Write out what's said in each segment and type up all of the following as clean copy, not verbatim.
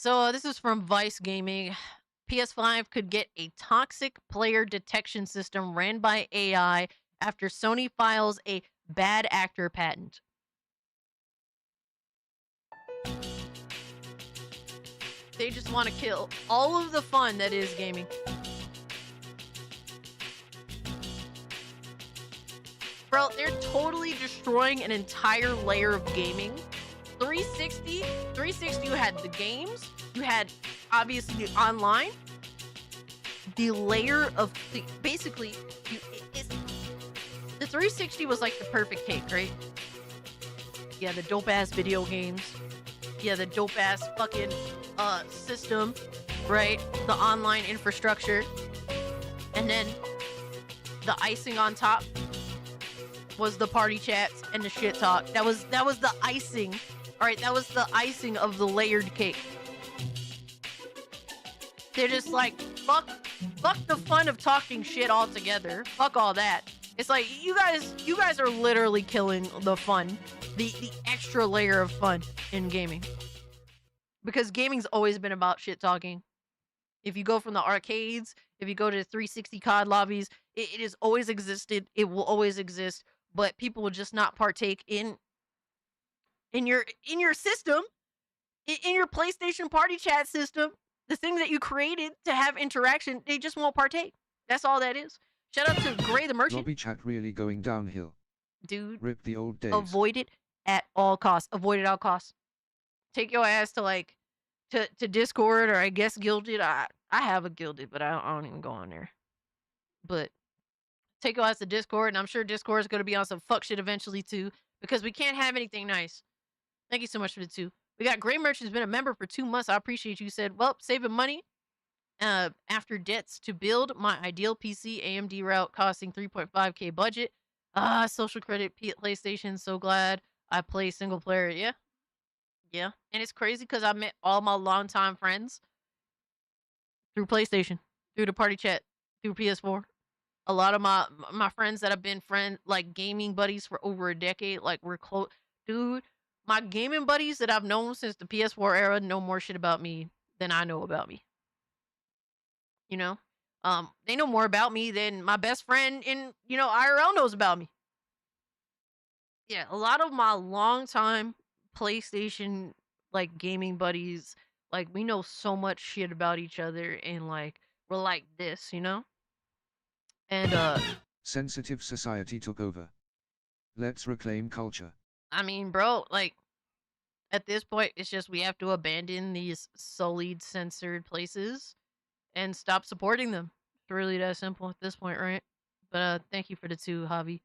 So this is from Vice Gaming. PS5 could get a toxic player detection system ran by AI after Sony files a bad actor patent. They just want to kill all of the fun that is gaming. Bro, they're totally destroying an entire layer of gaming. 360, you had the games, you had obviously the online, the layer of basically the 360 was like the perfect cake, right? Yeah, the dope ass video games. Yeah, the dope ass fucking system, right? The online infrastructure. And then the icing on top was the party chats and the shit talk. That was the icing. All right, that was the icing of the layered cake. They're just like, fuck the fun of talking shit altogether. Fuck all that. It's like you guys are literally killing the fun, the extra layer of fun in gaming. Because gaming's always been about shit talking. If you go from the arcades, if you go to 360 COD lobbies, it has always existed. It will always exist, but people will just not partake in your system, in your PlayStation party chat system, the thing that you created to have interaction. They just won't partake. That's all that is. Shout out to Gray the Merchant. Lobby chat really going downhill. Dude, Rip the old days. avoid it at all costs. Avoid it at all costs. Take your ass to like to Discord, or I guess Guilded. I have a Guilded, but I don't even go on there. But take your ass to Discord, and I'm sure Discord is going to be on some fuck shit eventually too, because we can't have anything nice. Thank you so much for the 2. We got Gray Merchant has been a member for 2 months. I appreciate you. Said, well, saving money after debts to build my ideal PC AMD route costing 3.5K budget. Social credit PlayStation. So glad I play single player. Yeah. Yeah. And it's crazy because I met all my longtime friends through PlayStation, through the party chat, through PS4. A lot of my friends that have been like gaming buddies for over a decade, like we're close. Dude, my gaming buddies that I've known since the PS4 era know more shit about me than I know about me. You know? They know more about me than my best friend in, IRL knows about me. Yeah, a lot of my longtime PlayStation like gaming buddies, like we know so much shit about each other, and like we're like this, you know? And sensitive society took over. Let's reclaim culture. I mean, bro, like at this point it's just we have to abandon these sullied censored places and stop supporting them. It's really that simple at this point, right? But thank you for the 2, Javi.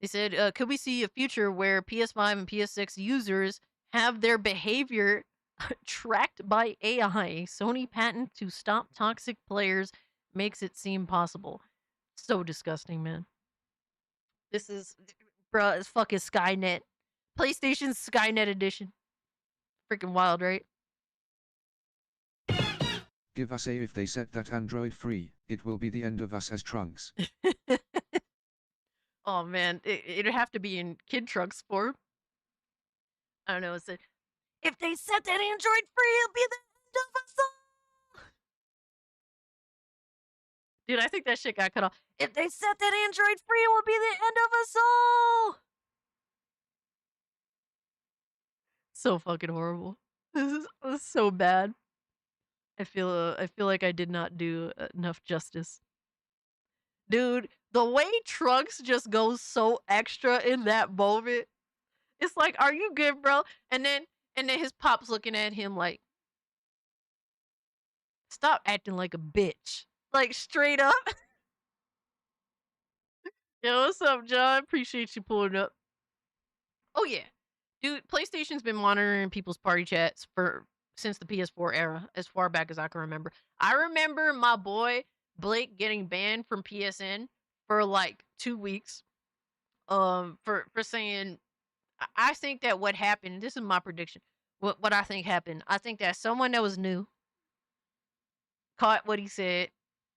They said, could we see a future where PS5 and PS6 users have their behavior tracked by AI? Sony patent to stop toxic players makes it seem possible. So disgusting, man. This is, bruh, it's fucking Skynet. PlayStation Skynet edition. Freaking wild, right? Give us a if they set that Android free, it will be the end of us as trunks. Oh man, it'd have to be in Kid Trunks form. I don't know. It's if they set that Android free, it'll be the end of us all. Dude, I think that shit got cut off. If they set that Android free, it will be the end of us all. So fucking horrible. This is so bad. I feel like I did not do enough justice. Dude, the way Trunks just goes so extra in that moment. It's like, are you good, bro? And then his pop's looking at him like, stop acting like a bitch. Like straight up. Yo, what's up, John? Appreciate you pulling up. Oh yeah. Dude, PlayStation's been monitoring people's party chats since the PS4 era, as far back as I can remember. I remember my boy Blake getting banned from PSN for like 2 weeks. For saying, I think that what happened, this is my prediction. What I think happened. I think that someone that was new caught what he said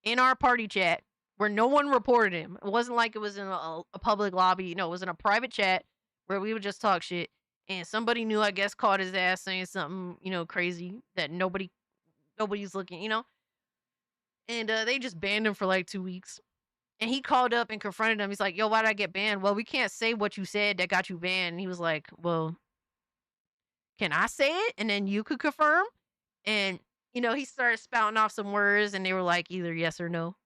in our party chat where no one reported him. It wasn't like it was in a public lobby. No, it was in a private chat where we would just talk shit. and somebody new, I guess, caught his ass saying something, crazy that nobody's looking, and they just banned him for like 2 weeks. And he called up and confronted him. He's like, "Yo, why did I get banned?" "Well, we can't say what you said that got you banned." And he was like, "Well, can I say it and then you could confirm?" And he started spouting off some words, and they were like either yes or no.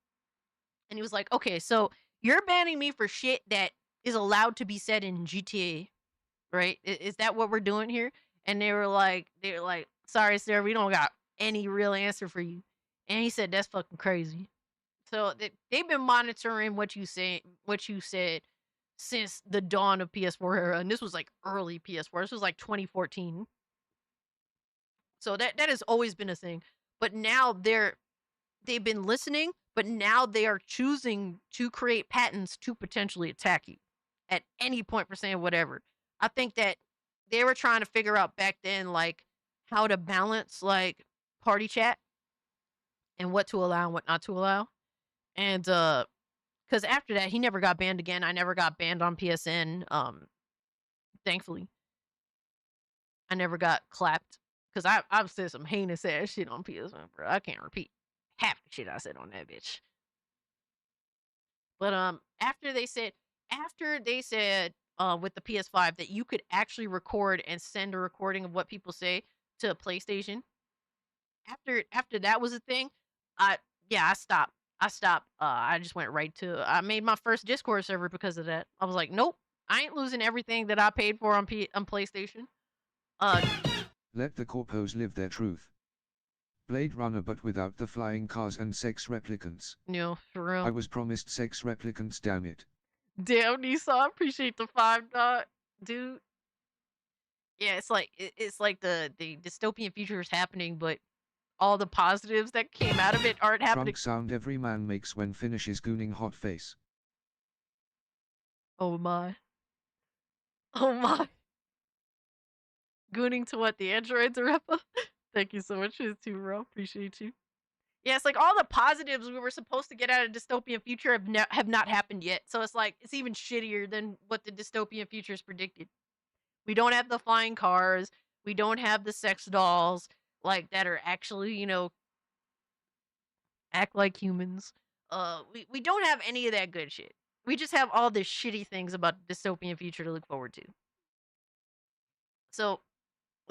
And he was like, "Okay, so you're banning me for shit that is allowed to be said in GTA, right? Is that what we're doing here?" And they were like, "Sorry, sir, we don't got any real answer for you." And he said, "That's fucking crazy." So they've been monitoring what you said since the dawn of PS4 era, and this was like early PS4. This was like 2014. So that has always been a thing. But now they've been listening, but now they are choosing to create patents to potentially attack you at any point for saying whatever. I think that they were trying to figure out back then like how to balance like party chat and what to allow and what not to allow. And because after that he never got banned again. I never got banned on PSN. Thankfully. I never got clapped because I've said some heinous ass shit on PSN, bro. I can't repeat half the shit I said on that bitch. But after they said with the PS5 that you could actually record and send a recording of what people say to PlayStation. After that was a thing, I yeah, I stopped. I just went right to I made my first Discord server because of that. I was like, "Nope. I ain't losing everything that I paid for on PlayStation." Uh Let the corpos live their truth. Blade Runner but without the flying cars and sex replicants. for I real. was promised sex replicants, damn it. Damn, Nisa, I appreciate the 5 dot, dude. Yeah, it's like the dystopian future is happening, but all the positives that came out of it aren't happening. Drunk sound every man makes when finishes gooning hot face. Oh my. Oh my. Gooning to what the androids are up. Thank you so much for this too, bro. Appreciate you. Yeah, it's like all the positives we were supposed to get out of dystopian future have not happened yet. So it's like it's even shittier than what the dystopian future is predicted. We don't have the flying cars. We don't have the sex dolls like that are actually, act like humans. We don't have any of that good shit. We just have all the shitty things about the dystopian future to look forward to. So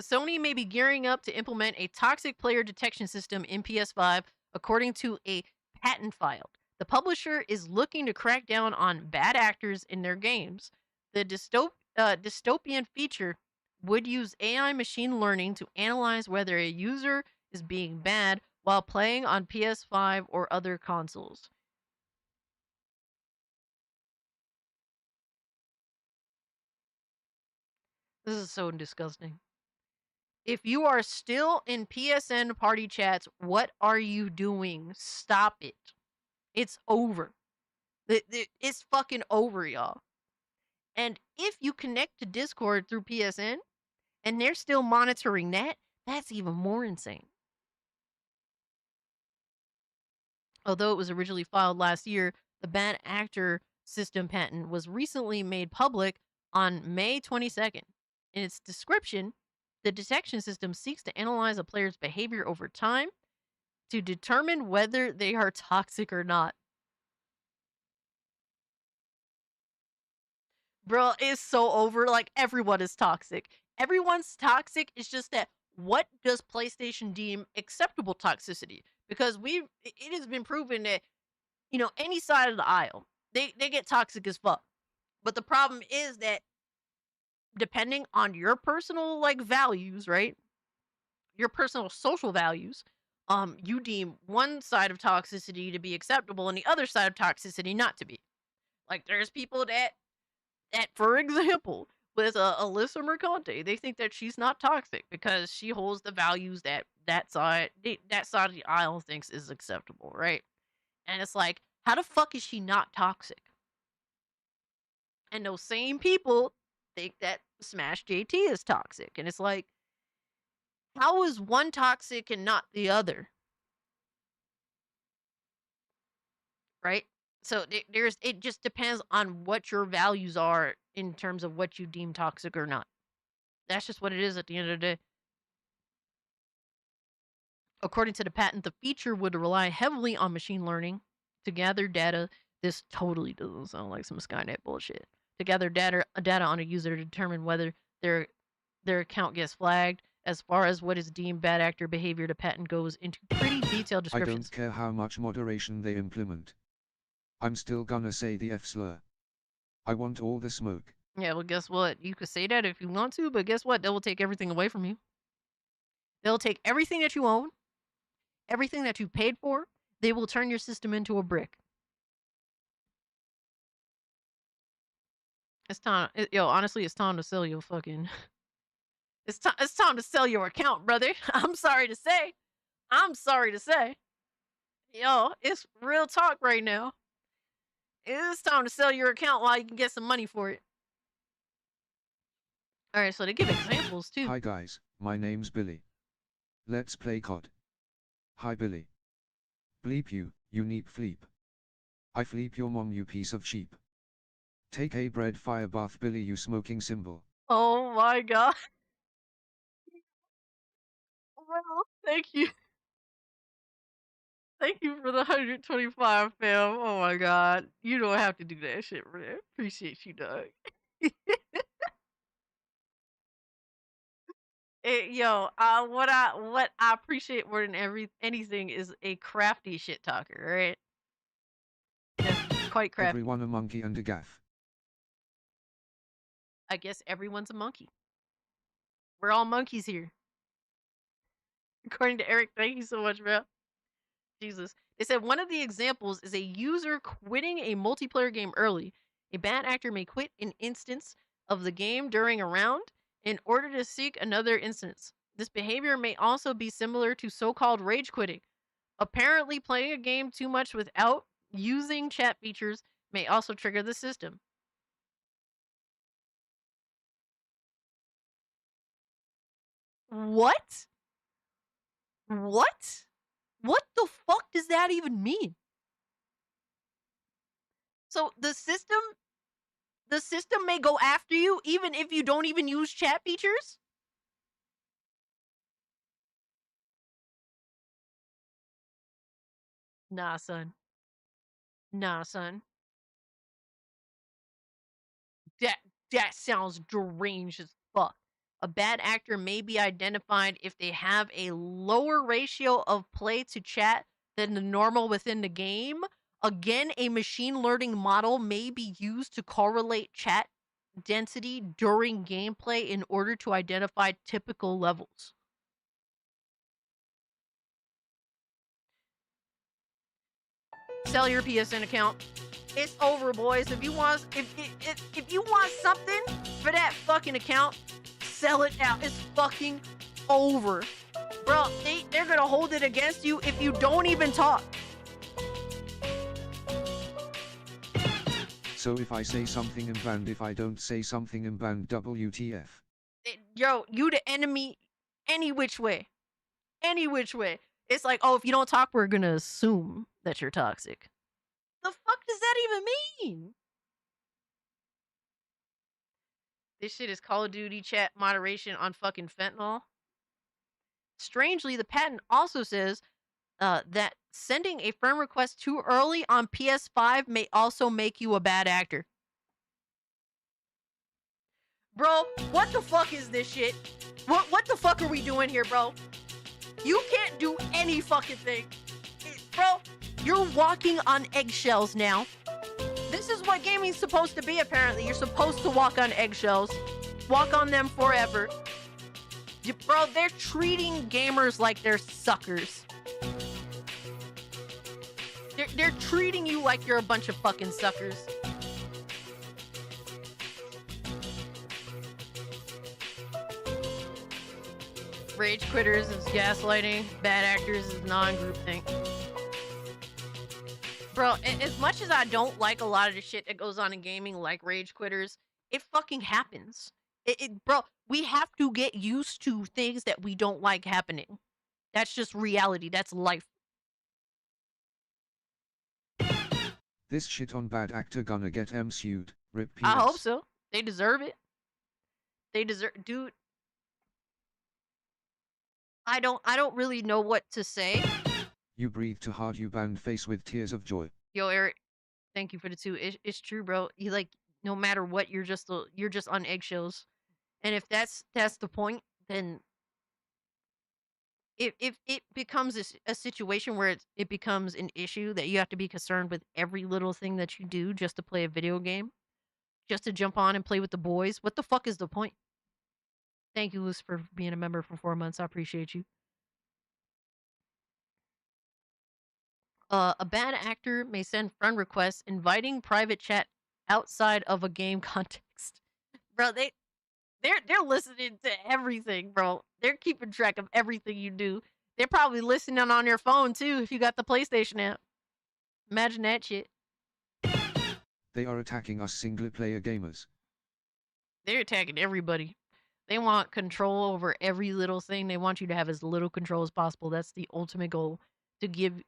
Sony may be gearing up to implement a toxic player detection system in PS5, according to a patent filed. The publisher is looking to crack down on bad actors in their games. The dystopian feature would use AI machine learning to analyze whether a user is being bad while playing on PS5 or other consoles. This is so disgusting. If you are still in PSN party chats, what are you doing? Stop it. It's over. It's fucking over, y'all. And if you connect to Discord through PSN and they're still monitoring that, that's even more insane. Although it was originally filed last year, the bad actor system patent was recently made public on May 22nd. In its description, the detection system seeks to analyze a player's behavior over time to determine whether they are toxic or not. Bro, it's so over. Like, everyone is toxic. Everyone's toxic. It's just that what does PlayStation deem acceptable toxicity? Because it has been proven that, any side of the aisle, they get toxic as fuck. But the problem is that depending on your personal like values, right? Your personal social values, you deem one side of toxicity to be acceptable and the other side of toxicity not to be. Like there's people that for example, with Alyssa Mercante, they think that she's not toxic because she holds the values that that side of the aisle thinks is acceptable, right? And it's like, how the fuck is she not toxic? And those same people think that Smash JT is toxic, and it's like, how is one toxic and not the other, right? So there's it just depends on what your values are in terms of what you deem toxic or not. That's just what it is at the end of the day. According to the patent, the feature would rely heavily on machine learning to gather data. This totally doesn't sound like some Skynet bullshit. To gather data on a user to determine whether their account gets flagged. As far as what is deemed bad actor behavior, the patent goes into pretty detailed I don't descriptions. care how much moderation they implement. I'm still gonna say the F slur. I want all the smoke. Yeah, well, guess what? You could say that if you want to, but guess what? They will take everything away from you. They'll take everything that you own, everything that you paid for. They will turn your system into a brick. It's time. Yo, honestly, it's time to sell your fucking. It's time to sell your account, brother. I'm sorry to say. I'm sorry to say. Yo, it's real talk right now. It's time to sell your account while you can get some money for it. All right, so they give examples too. Hi guys, my name's Billy. Let's play COD. Hi Billy. Bleep you, you neep fleep. I fleep your mom, you piece of sheep. Take a bread fire bath, Billy, you smoking symbol. Oh my god. Well, thank you. Thank you for the 125, fam. Oh my god. You don't have to do that shit, man. Appreciate you, dog. What I appreciate more than anything is a crafty shit talker, right? That's quite crafty. Everyone a monkey and a gaff. I guess everyone's a monkey. We're all monkeys here. According to Eric, thank you so much, bro. Jesus. They said one of the examples is a user quitting a multiplayer game early. A bad actor may quit an instance of the game during a round in order to seek another instance. This behavior may also be similar to so called rage quitting. Apparently, playing a game too much without using chat features may also trigger the system. What? What? What the fuck does that even mean? So the system may go after you even if you don't even use chat features? Nah, son. Nah, son. That that sounds deranged as fuck. A bad actor may be identified if they have a lower ratio of play to chat than the normal within the game. Again, a machine learning model may be used to correlate chat density during gameplay in order to identify typical levels. Sell your PSN account. It's over, boys. If you want something for that fucking account, sell it now. It's fucking over. Bro, they're gonna hold it against you if you don't even talk. So if I say something I'm banned, if I don't say something I'm banned, WTF. Yo, you the enemy any which way. Any which way. It's like, oh, if you don't talk, we're gonna assume that you're toxic. The fuck does that even mean? This shit is Call of Duty chat moderation on fucking fentanyl. Strangely, the patent also says that sending a friend request too early on PS5 may also make you a bad actor. Bro, what the fuck is this shit? What the fuck are we doing here, bro? You can't do any fucking thing. Bro, you're walking on eggshells now. This is what gaming's supposed to be, apparently. You're supposed to walk on eggshells. Walk on them forever. Bro, they're treating gamers like they're suckers. They're treating you like you're a bunch of fucking suckers. Rage quitters is gaslighting. Bad actors is non-group think. Bro, as much as I don't like a lot of the shit that goes on in gaming, like rage quitters, it fucking happens. Bro, we have to get used to things that we don't like happening. That's just reality. That's life. This shit on bad actor gonna get MCU'd. Rip PS. I hope so. They deserve it. They deserve, dude. I don't really know what to say. You breathe too hard, you banned face with tears of joy. Yo, Eric, thank you for the 2. It's true, bro. You like no matter what, you're just on eggshells. And if that's the point, then if it becomes a situation where it becomes an issue that you have to be concerned with every little thing that you do just to play a video game, just to jump on and play with the boys, what the fuck is the point? Thank you, Lucifer, for being a member for 4 months. I appreciate you. A bad actor may send friend requests inviting private chat outside of a game context. Bro, they're listening to everything, bro. They're keeping track of everything you do. They're probably listening on your phone too if you got the PlayStation app. Imagine that shit. They are attacking us single-player gamers. They're attacking everybody. They want control over every little thing. They want you to have as little control as possible. That's the ultimate goal. To give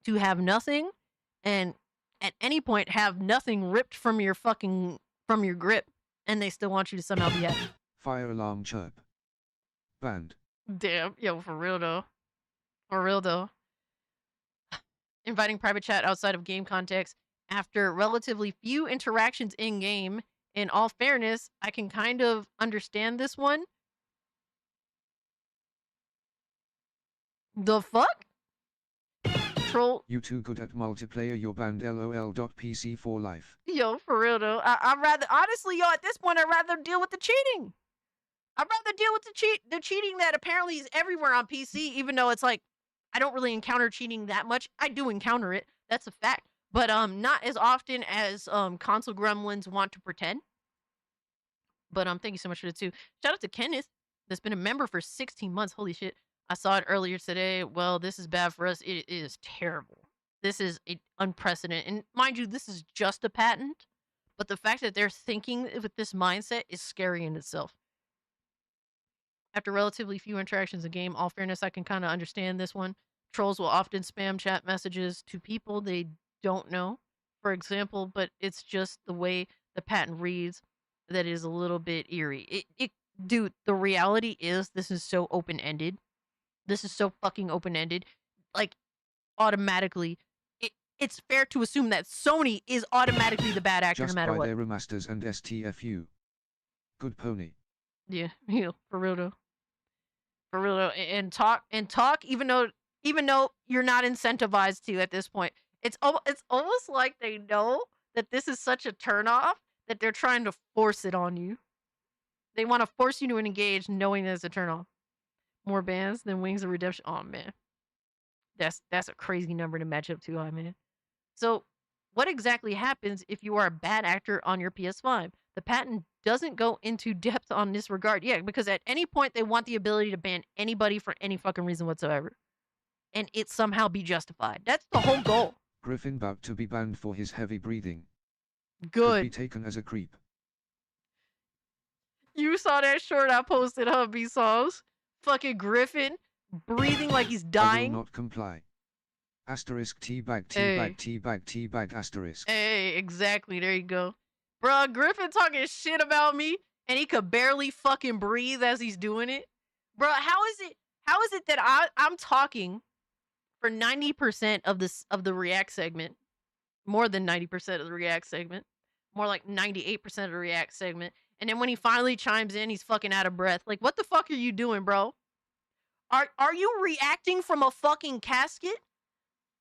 to have nothing and at any point have nothing ripped from your grip, and they still want you to somehow be happy. Fire alarm chirp. Banned. Damn, yo, for real though. For real though. Inviting private chat outside of game context after relatively few interactions in game. In all fairness, I can kind of understand this one. The fuck? Troll. You too good at multiplayer, you're banned lol.pc for life. Yo, for real though. I'd rather, honestly, yo, at this point, I'd rather deal with the cheating. I'd rather deal with the cheating that apparently is everywhere on PC, even though it's like, I don't really encounter cheating that much. I do encounter it. That's a fact. But not as often as console gremlins want to pretend. But thank you so much for the 2. Shout out to Kenneth, that's been a member for 16 months. Holy shit. I saw it earlier today. Well, this is bad for us. It is terrible. This is unprecedented. And mind you, this is just a patent. But the fact that they're thinking with this mindset is scary in itself. After relatively few interactions in game, all fairness, I can kind of understand this one. Trolls will often spam chat messages to people they don't know, for example, but it's just the way the patent reads that is a little bit eerie. Dude, the reality is this is so open-ended. This is so fucking open-ended. Like, automatically, it's fair to assume that Sony is automatically the bad actor Just no matter buy what. their remasters and STFU. Good pony. Yeah, for real though. For real though. And talk, even though you're not incentivized to at this point. It's almost like they know that this is such a turnoff that they're trying to force it on you. They want to force you to engage knowing that it's a turnoff. More bands than Wings of Redemption. Oh man. That's a crazy number to match up to, man. So, what exactly happens if you are a bad actor on your PS5? The patent doesn't go into depth on this regard. Yeah, because at any point they want the ability to ban anybody for any fucking reason whatsoever. And it somehow be justified. That's the whole goal. Griffin about to be banned for his heavy breathing. Good. Could be taken as a creep. You saw that short I posted, huh, B-Sauce? Fucking Griffin breathing like he's dying. I will not comply. Asterisk teabag, Hey. teabag, teabag, teabag, asterisk. Hey, exactly. There you go. Bruh, Griffin talking shit about me, and he could barely fucking breathe as he's doing it. Bruh, how is it that I'm talking for 90% of the React segment, more than 90% of the React segment, more like 98% of the React segment, and then when he finally chimes in, he's fucking out of breath. Like, what the fuck are you doing, bro? Are you reacting from a fucking casket?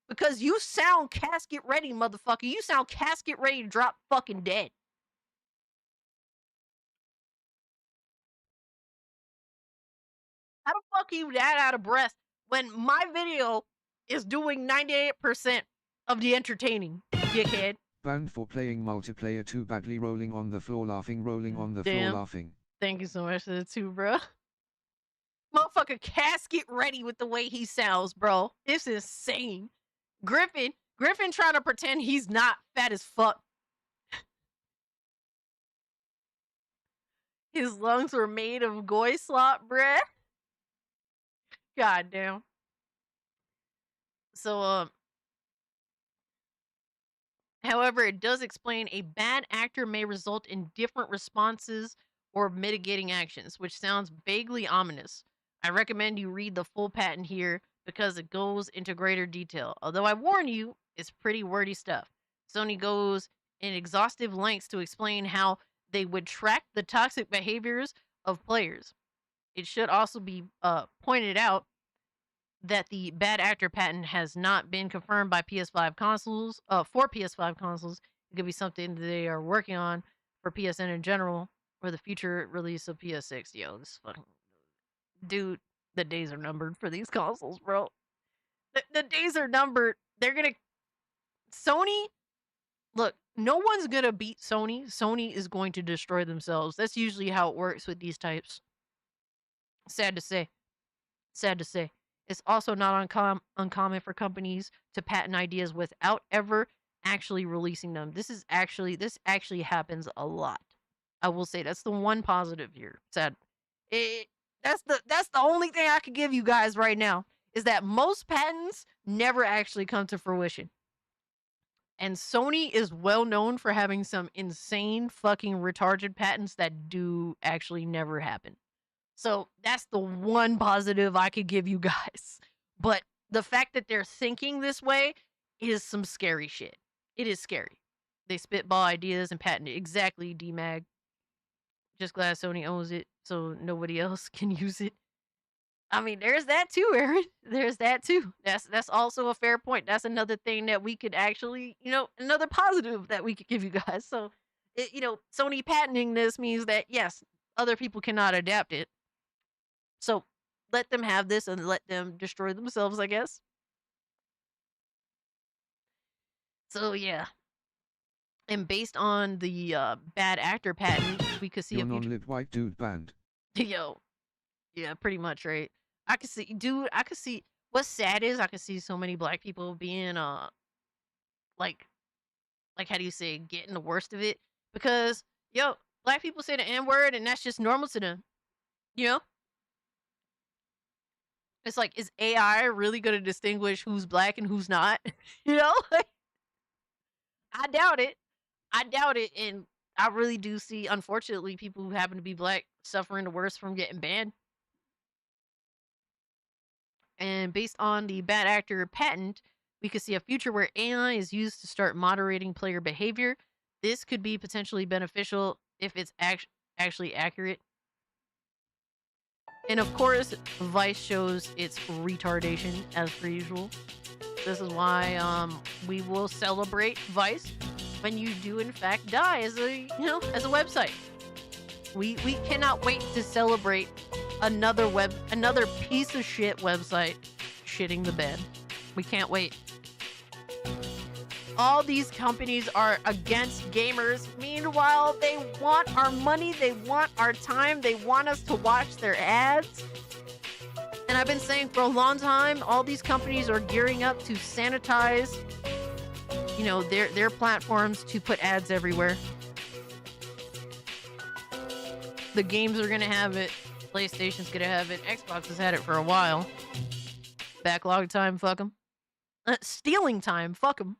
Because you sound casket ready, motherfucker. You sound casket ready to drop fucking dead. How the fuck are you that out of breath when my video is doing 98% of the entertaining, dickhead? Banned for playing multiplayer too badly, rolling on the floor laughing, rolling on the Damn. floor laughing. Thank you so much for the 2, bro. Motherfucker casket ready with the way he sounds, bro. It's insane. Griffin trying to pretend he's not fat as fuck. His lungs were made of goy slop, bruh. God damn. So, however, it does explain a bad actor may result in different responses or mitigating actions, which sounds vaguely ominous. I recommend you read the full patent here because it goes into greater detail. Although I warn you, it's pretty wordy stuff. Sony goes in exhaustive lengths to explain how they would track the toxic behaviors of players. It should also be pointed out that the bad actor patent has not been confirmed by PS5 consoles. For PS5 consoles, it could be something they are working on for PSN in general, or the future release of PS6. Yo, this fucking dude, the days are numbered for these consoles, bro. The days are numbered. They're gonna Sony. Look, no one's gonna beat Sony. Sony is going to destroy themselves. That's usually how it works with these types. Sad to say. Sad to say. It's also not uncommon for companies to patent ideas without ever actually releasing them. This actually happens a lot. I will say that's the one positive here. Sad. It, that's the only thing I could give you guys right now is that most patents never actually come to fruition. And Sony is well known for having some insane fucking retarded patents that do actually never happen. So that's the one positive I could give you guys. But the fact that they're thinking this way is some scary shit. It is scary. They spitball ideas and patent it. Exactly, DMAG. Just glad Sony owns it so nobody else can use it. I mean, there's that too, Aaron. There's that too. That's also a fair point. That's another thing that we could actually, another positive that we could give you guys. So, Sony patenting this means that yes, other people cannot adapt it. So let them have this and let them destroy themselves, I guess. So yeah. And based on the bad actor patent, we could see Your a future. non-lit white dude band. Yo, yeah, pretty much, right? I could see, dude. I could see. What's sad is I could see so many black people being like, how do you say, getting the worst of it because black people say the N word and that's just normal to them. You know, it's like, is AI really going to distinguish who's black and who's not? Like, I doubt it. I doubt it, and I really do see, unfortunately, people who happen to be black suffering the worst from getting banned. And based on the bad actor patent, we could see a future where AI is used to start moderating player behavior. This could be potentially beneficial if it's actually accurate. And of course, Vice shows its retardation as per usual. This is why we will celebrate Vice when you do in fact die as a website. We cannot wait to celebrate another piece of shit website shitting the bed. We can't wait. All these companies are against gamers. Meanwhile, they want our money, they want our time, they want us to watch their ads. And I've been saying for a long time, all these companies are gearing up to sanitize, their platforms to put ads everywhere. The games are gonna have it. PlayStation's gonna have it. Xbox has had it for a while. Backlog time, fuck them. Stealing time, fuck them.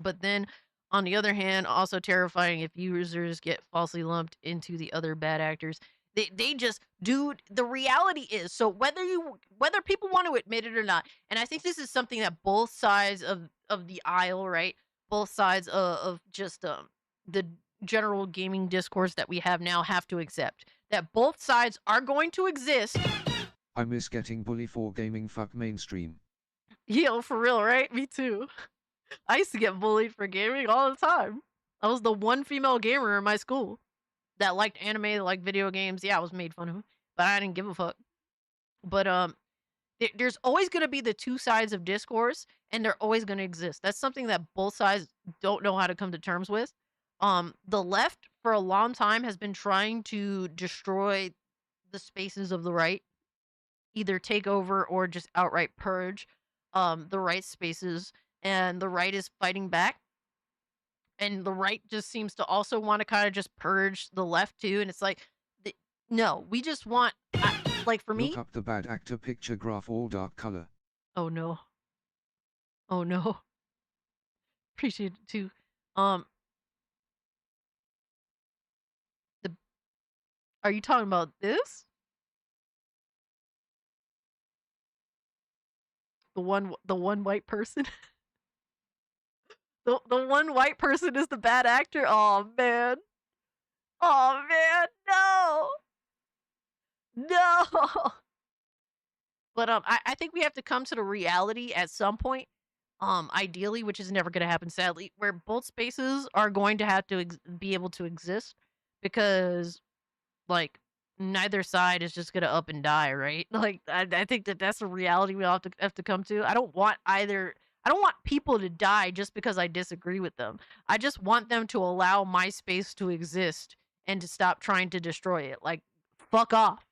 But then, on the other hand, also terrifying if users get falsely lumped into the other bad actors. They just, dude, the reality is, so whether people want to admit it or not, and I think this is something that both sides of the aisle, right? Both sides of just the general gaming discourse that we have now have to accept that both sides are going to exist. I miss getting bullied for gaming, fuck mainstream. Yo, for real, right? Me too. I used to get bullied for gaming all the time. I was the one female gamer in my school that liked anime, that liked video games. Yeah, I was made fun of, but I didn't give a fuck. But there's always going to be the two sides of discourse, and they're always going to exist. That's something that both sides don't know how to come to terms with. The left for a long time has been trying to destroy the spaces of the right, either take over or just outright purge the right spaces, and the right is fighting back. And the right just seems to also want to kind of just purge the left too, and it's like, no, we just want, like, for me. Look up the bad actor picture graph, all dark color. Oh no. Oh no. Appreciate it too. Um, the Are you talking about this? the one white person. The one white person is the bad actor. Oh man. Oh man. No. No. But I think we have to come to the reality at some point, ideally, which is never gonna happen, sadly, where both spaces are going to have to be able to exist because like neither side is just gonna up and die, right? Like I think that that's a reality we all have to come to. I don't want either. I don't want people to die just because I disagree with them. I just want them to allow my space to exist and to stop trying to destroy it. Like fuck off.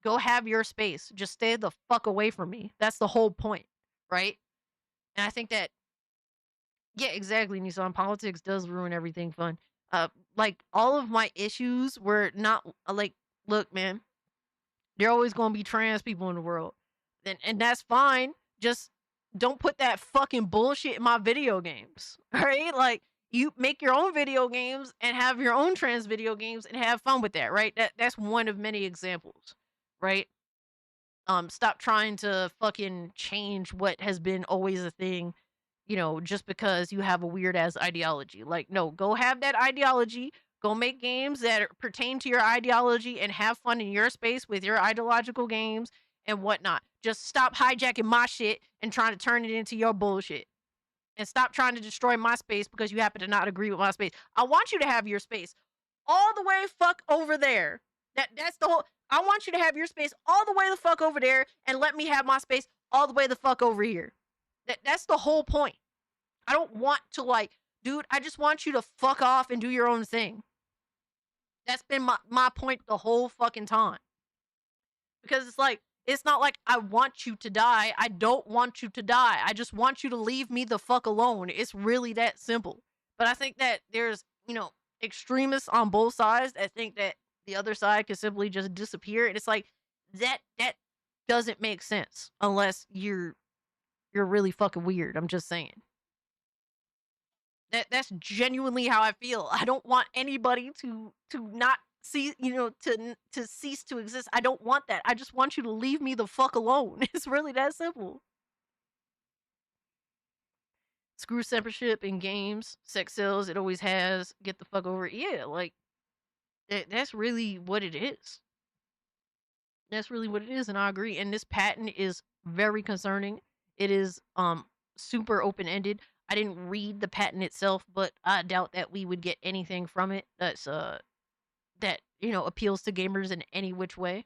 Go have your space. Just stay the fuck away from me. That's the whole point, right? And I think that yeah, exactly, Nissan. Politics does ruin everything fun. Uh, like all of my issues were not like, look, man, there always gonna be trans people in the world, and that's fine. Just don't put that fucking bullshit in my video games, all right? Like you make your own video games and have your own trans video games and have fun with that, right? That's one of many examples, right? Stop trying to fucking change what has been always a thing, just because you have a weird ass ideology. Like, no, go have that ideology. Go make games that pertain to your ideology and have fun in your space with your ideological games and whatnot. Just stop hijacking my shit and trying to turn it into your bullshit. And stop trying to destroy my space because you happen to not agree with my space. I want you to have your space all the way fuck over there. That's the whole. I want you to have your space all the way the fuck over there and let me have my space all the way the fuck over here. That's the whole point. I don't want to like, dude, I just want you to fuck off and do your own thing. That's been my point the whole fucking time. Because it's like, it's not like I want you to die. I don't want you to die. I just want you to leave me the fuck alone. It's really that simple. But I think that there's, extremists on both sides that think that the other side can simply just disappear. And it's like that doesn't make sense unless you're really fucking weird. I'm just saying. That's genuinely how I feel. I don't want anybody to not see, to cease to exist. I don't want that. I just want you to leave me the fuck alone. It's really that simple. Screw censorship in games, sex sells, it always has. Get the fuck over it. Yeah, like that's really what it is. That's really what it is, and I agree. And this patent is very concerning. It is super open ended. I didn't read the patent itself, but I doubt that we would get anything from it that appeals to gamers in any which way.